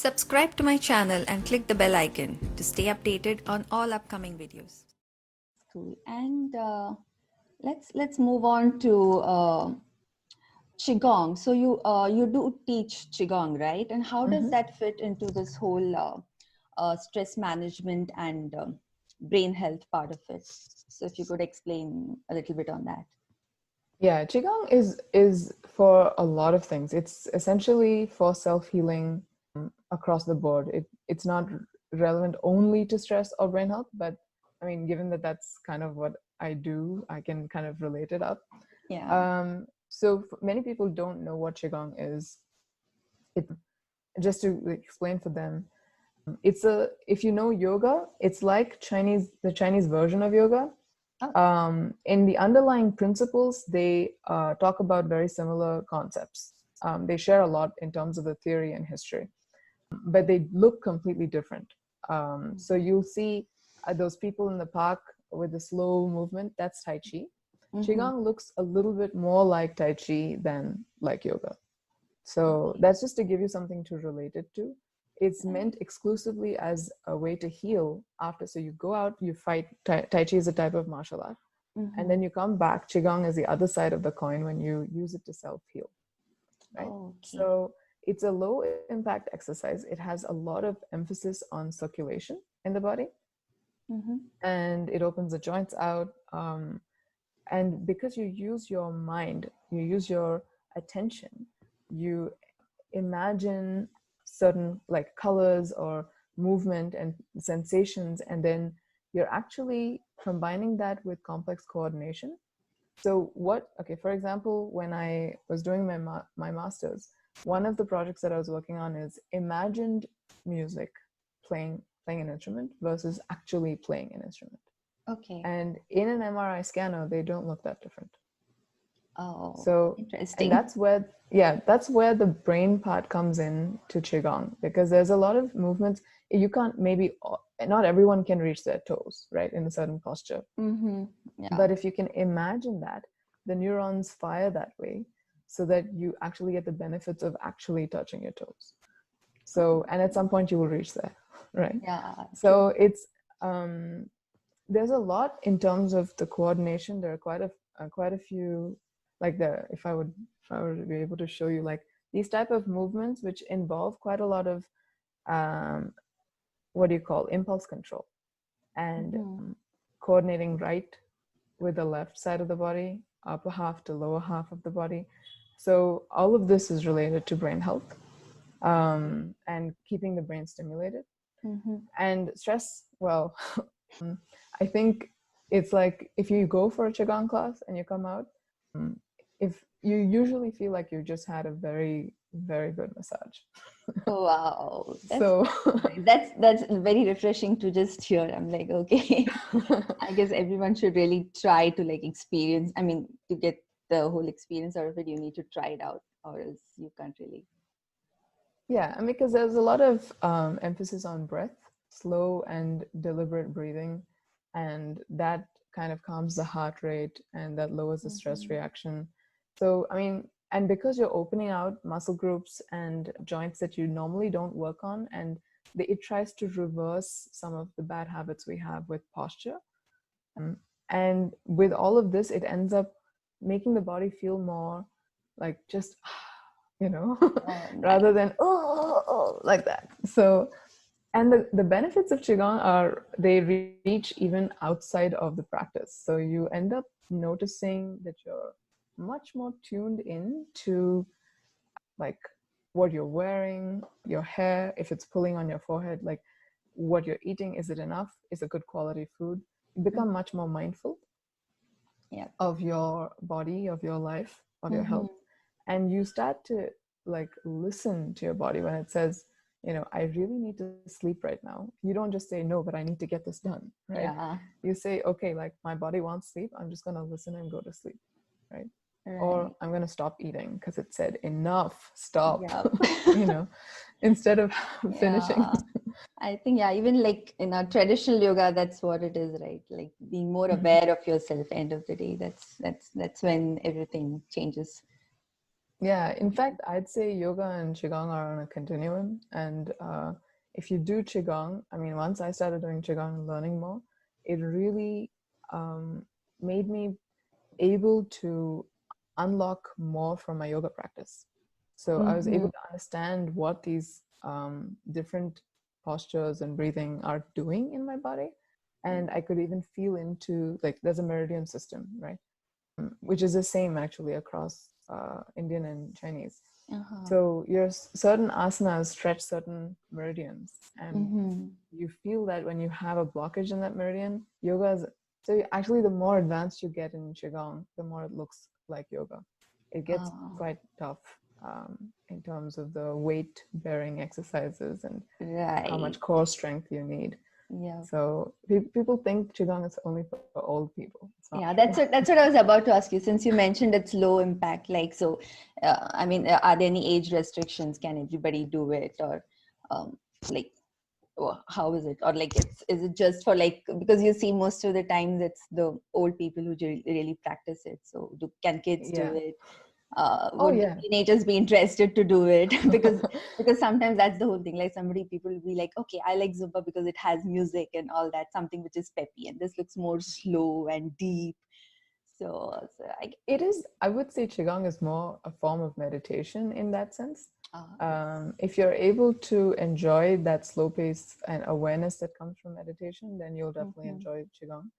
Subscribe to my channel and click the bell icon to stay updated on all upcoming videos. Cool. And let's move on to Qigong. So you do teach Qigong, right? And how does that fit into this whole stress management and brain health part of it? So if you could explain a little bit on that. Yeah, Qigong is for a lot of things. It's essentially for self-healing across the board. It's not relevant only to stress or brain health, but I mean, given that that's kind of what I do, I can kind of relate it up. Yeah. So many people don't know what Qigong is. Just to explain for them, if you know yoga, it's like the Chinese version of yoga. In the underlying principles, they talk about very similar concepts. They share a lot in terms of the theory and history, but they look completely different. So you'll see those people in the park with the slow movement, that's Tai Chi. Qigong looks a little bit more like Tai Chi than like yoga. So that's just to give you something to relate it to. It's meant exclusively as a way to heal after. So you go out, you fight. Tai Chi is a type of martial art. And then you come back. Qigong is the other side of the coin when you use it to self-heal. Right? So it's a low impact exercise. It has a lot of emphasis on circulation in the body. And it opens the joints out. And because you use your mind, you use your attention, you imagine certain like colors or movement and sensations, and then you're actually combining that with complex coordination. So for example, when I was doing my master's, one of the projects that I was working on is imagined music, playing an instrument versus actually playing an instrument. Okay. And in an MRI scanner, they don't look that different. Oh, so interesting. And that's where the brain part comes in to Qigong, because there's a lot of movements. You can't, not everyone can reach their toes, right, in a certain posture. Yeah. But if you can imagine that, the neurons fire that way so that you actually get the benefits of actually touching your toes. So, and at some point you will reach there, right? Yeah. So it's, there's a lot in terms of the coordination. There are quite a few, like if I were to be able to show you like these type of movements, which involve quite a lot of impulse control and coordinating right with the left side of the body, upper half to lower half of the body. So all of this is related to brain health and keeping the brain stimulated. And stress, well, I think it's like if you go for a Qigong class and you come out, if you usually feel like you just had a very, very good massage. Oh, wow. So that's very refreshing to just hear. I'm like, okay, I guess everyone should really try to like experience. I mean, to get the whole experience out of it, you need to try it out, or else you can't really. Yeah, and because there's a lot of emphasis on breath, slow and deliberate breathing, and that kind of calms the heart rate and that lowers the stress reaction. So, I mean, and because you're opening out muscle groups and joints that you normally don't work on, and it tries to reverse some of the bad habits we have with posture. And with all of this, it ends up making the body feel more like just, rather than like that. So, and the benefits of Qigong are they reach even outside of the practice. So you end up noticing that you're much more tuned in to like what you're wearing, your hair, if it's pulling on your forehead, like what you're eating, is it enough? Is it good quality food? You become much more mindful of your body, of your life, of your health. And you start to like listen to your body when it says, I really need to sleep right now. You don't just say, no, but I need to get this done, right? Yeah. You say, okay, like my body wants sleep. I'm just going to listen and go to sleep, right? Or I'm going to stop eating because it said enough, stop, instead of finishing. I think, even like in our traditional yoga, that's what it is, right? Like being more aware of yourself. End of the day, that's when everything changes. Yeah, in fact, I'd say yoga and Qigong are on a continuum. And if you do Qigong, I mean, once I started doing Qigong and learning more, it really made me able to unlock more from my yoga practice. So I was able to understand what these different postures and breathing are doing in my body. And I could even feel into, like, there's a meridian system, right? Which is the same actually across Indian and Chinese. So your certain asanas stretch certain meridians, and you feel that when you have a blockage in that meridian, yoga is, so actually the more advanced you get in Qigong, the more it looks like yoga. It gets quite tough in terms of the weight bearing exercises and how much core strength you need. Yeah. So people think Qigong is only for old people. Yeah, that's what I was about to ask you. Since you mentioned it's low impact, like, so, I mean, are there any age restrictions? Can everybody do it, or like, how is it? Or like, is it just for, like, because you see most of the times it's the old people who really practice it. So can kids do it? Would teenagers be interested to do it? because sometimes that's the whole thing. Like, people will be like, okay, I like Zumba because it has music and all that, something which is peppy, and this looks more slow and deep. So it is, I would say Qigong is more a form of meditation in that sense. If you're able to enjoy that slow pace and awareness that comes from meditation, then you'll definitely enjoy Qigong.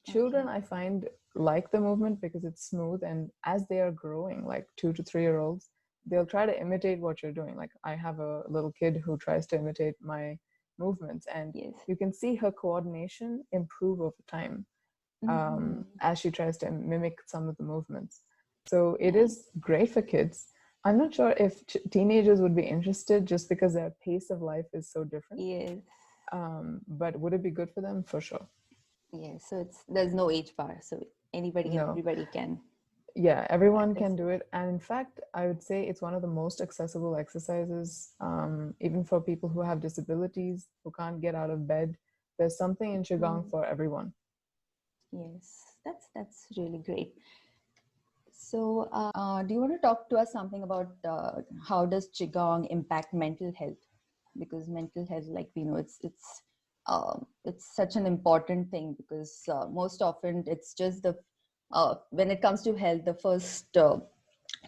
Children, I find, like the movement because it's smooth, and as they are growing, like 2 to 3 year olds, they'll try to imitate what you're doing. Like, I have a little kid who tries to imitate my movements, and you can see her coordination improve over time as she tries to mimic some of the movements. So it is great for kids. I'm not sure if teenagers would be interested, just because their pace of life is so different. But would it be good for them? For sure. So there's no age bar, so anybody and everybody can. Yeah, everyone can do it. And in fact, I would say it's one of the most accessible exercises, even for people who have disabilities, who can't get out of bed. There's something in Qigong for everyone. Yes, that's really great. So do you want to talk to us something about how does Qigong impact mental health? Because mental health, like we know, it's such an important thing, because most often it's just when it comes to health, the first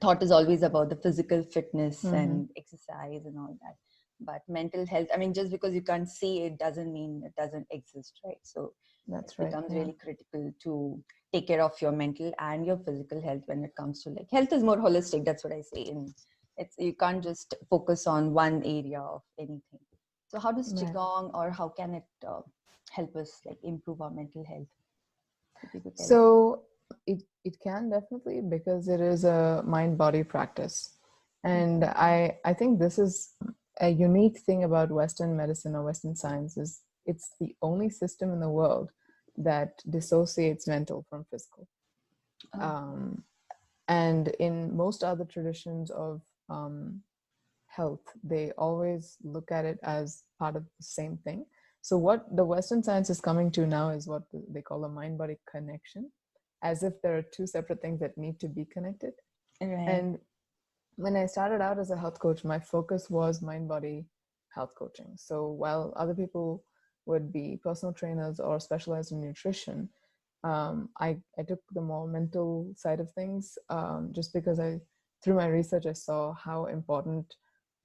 thought is always about the physical fitness and exercise and all that. But mental health, I mean, just because you can't see it doesn't mean it doesn't exist, right? So that's it becomes really critical to take care of your mental and your physical health when it comes to, like, health is more holistic. That's what I say. And you can't just focus on one area of anything. So how does Qigong, or how can it help us, like, improve our mental health? So it can definitely, because it is a mind-body practice. And I think this is a unique thing about Western medicine or Western science, is it's the only system in the world that dissociates mental from physical. And in most other traditions of health, they always look at it as part of the same thing. So what the Western science is coming to now is what they call a mind-body connection, as if there are two separate things that need to be connected. And when I started out as a health coach, my focus was mind-body health coaching. So while other people would be personal trainers or specialized in nutrition, I took the more mental side of things, just because through my research, I saw how important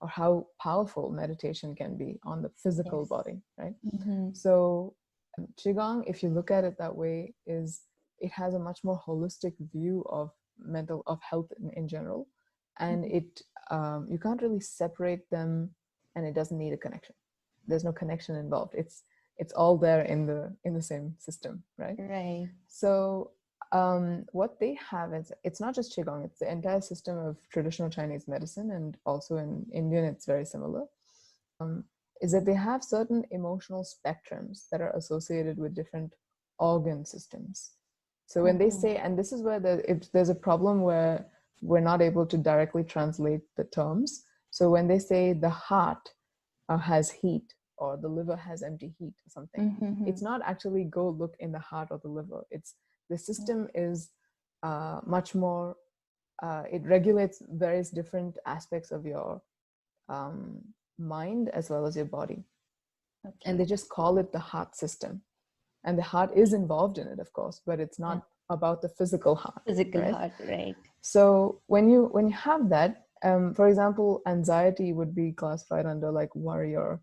or how powerful meditation can be on the physical body, right? So Qigong, if you look at it that way, it has a much more holistic view of health in general. And you can't really separate them, and it doesn't need a connection. There's no connection involved. It's all there in the same system, right? So what they have is, it's not just Qigong, it's the entire system of traditional Chinese medicine, and also in Indian it's very similar, is that they have certain emotional spectrums that are associated with different organ systems. So when they say, and this is where there's a problem where we're not able to directly translate the terms. So when they say the heart has heat, or the liver has empty heat or something, it's not actually go look in the heart or the liver. It's the system is much more it regulates various different aspects of your mind as well as your body. Okay. And they just call it the heart system. And the heart is involved in it, of course, but it's not about the physical heart. Physical right? heart, right? So when you have that, for example, anxiety would be classified under like warrior.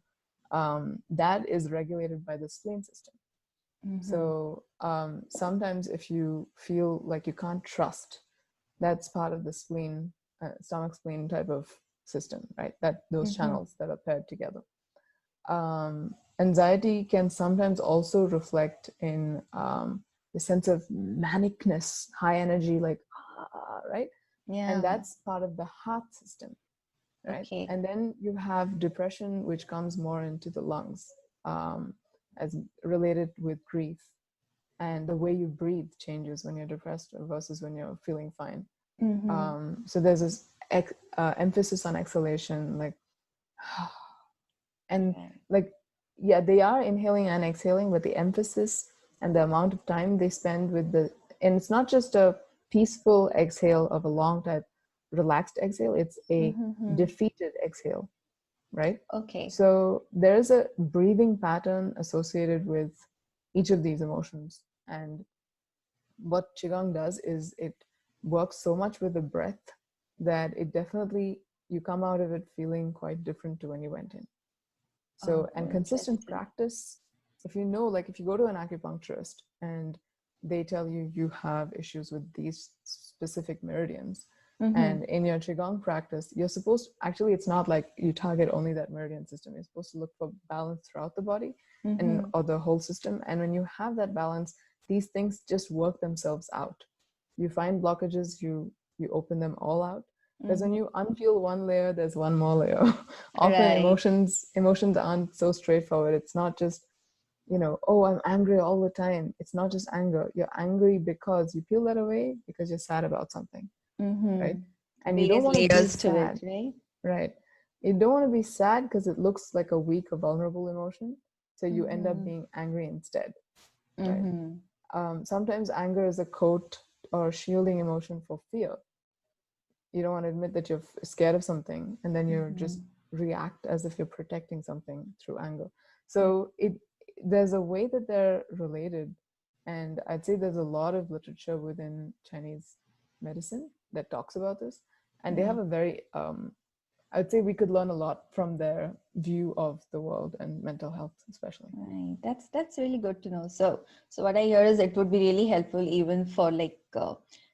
That is regulated by the spleen system. So sometimes if you feel like you can't trust, that's part of the spleen, stomach spleen type of system, right? That those channels that are paired together. Anxiety can sometimes also reflect in the sense of manicness, high energy, like right? Yeah. And that's part of the heart system, right? Okay. And then you have depression, which comes more into the lungs, as related with grief. And the way you breathe changes when you're depressed versus when you're feeling fine. So there's this emphasis on exhalation, like, and like, yeah, they are inhaling and exhaling, but the emphasis and the amount of time they spend with and it's not just a peaceful exhale of a long type relaxed exhale, it's a defeated exhale, right? Okay. So there's a breathing pattern associated with each of these emotions. And what Qigong does is it works so much with the breath that it definitely, you come out of it feeling quite different to when you went in. So, and consistent practice, if you know, like if you go to an acupuncturist and they tell you you have issues with these specific meridians, and in your Qigong practice, you're supposed to, actually, it's not like you target only that meridian system. You're supposed to look for balance throughout the body and or the whole system. And when you have that balance, these things just work themselves out. You find blockages, you open them all out. Because when you unpeel one layer, there's one more layer. Often emotions aren't so straightforward. It's not just, you know, oh, I'm angry all the time. It's not just anger. You're angry because you peel that away because you're sad about something, right? And you don't want to be sad, right? You don't want to be sad because it looks like a weak or vulnerable emotion. So you end up being angry instead, right? Sometimes anger is a coat or shielding emotion for fear. You don't want to admit that you're scared of something, and then you just react as if you're protecting something through anger. So there's a way that they're related, and I'd say there's a lot of literature within Chinese medicine that talks about this, and they have a very I'd say we could learn a lot from their view of the world and mental health, especially. Right. That's really good to know. So what I hear is it would be really helpful even for like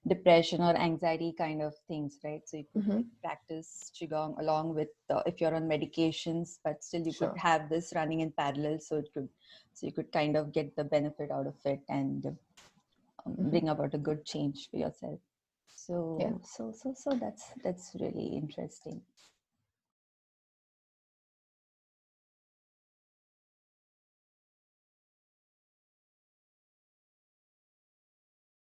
depression or anxiety kind of things, right? So you could like practice Qigong along with if you're on medications, but still you could have this running in parallel, so you could kind of get the benefit out of it and bring about a good change for yourself. So that's really interesting.